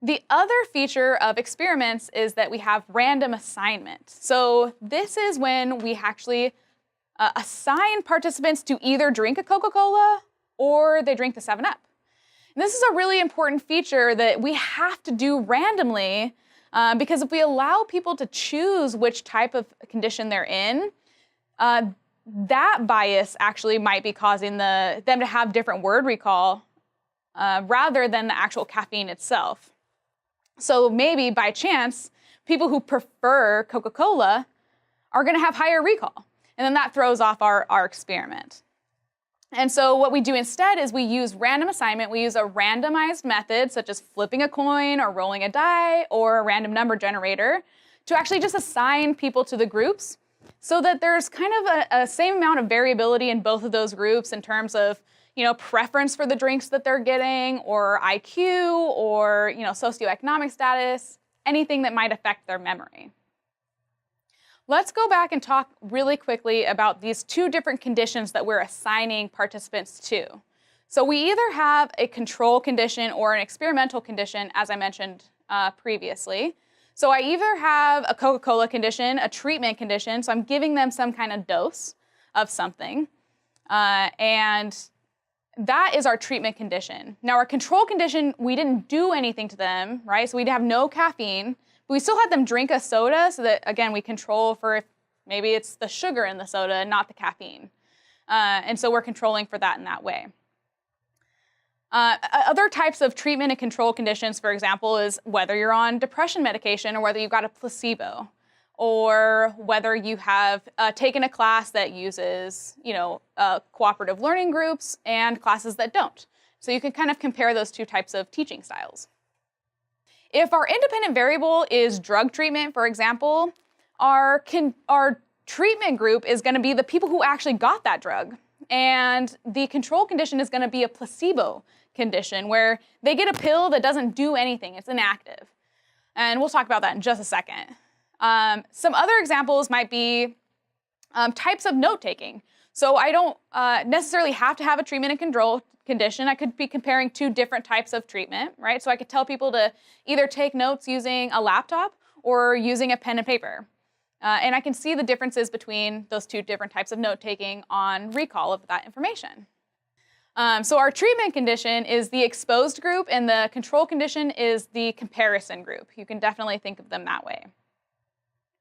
The other feature of experiments is that we have random assignment. So this is when we actually assign participants to either drink a Coca-Cola or they drink the 7-Up. And this is a really important feature that we have to do randomly because if we allow people to choose which type of condition they're in, that bias actually might be causing them to have different word recall rather than the actual caffeine itself. So maybe by chance, people who prefer Coca-Cola are going to have higher recall. And then that throws off our experiment. And so what we do instead is we use random assignment. We use a randomized method, such as flipping a coin or rolling a die or a random number generator, to actually just assign people to the groups so that there's kind of a same amount of variability in both of those groups in terms of preference for the drinks that they're getting, or IQ, or socioeconomic status, anything that might affect their memory. Let's go back and talk really quickly about these two different conditions that we're assigning participants to. So we either have a control condition or an experimental condition, as I mentioned previously. So I either have a Coca-Cola condition, a treatment condition, so I'm giving them some kind of dose of something, and that is our treatment condition. Now our control condition, we didn't do anything to them, right? So we'd have no caffeine, but we still had them drink a soda so that, again, we control for if maybe it's the sugar in the soda and not the caffeine. And so we're controlling for that in that way. Other types of treatment and control conditions, for example, is whether you're on depression medication or whether you've got a placebo, or whether you have taken a class that uses, cooperative learning groups and classes that don't. So you can kind of compare those two types of teaching styles. If our independent variable is drug treatment, for example, our treatment group is going to be the people who actually got that drug. And the control condition is going to be a placebo condition where they get a pill that doesn't do anything. It's inactive. And we'll talk about that in just a second. Some other examples might be types of note-taking. So I don't necessarily have to have a treatment and control condition. I could be comparing two different types of treatment, right? So I could tell people to either take notes using a laptop or using a pen and paper. And I can see the differences between those two different types of note-taking on recall of that information. So our treatment condition is the exposed group, and the control condition is the comparison group. You can definitely think of them that way.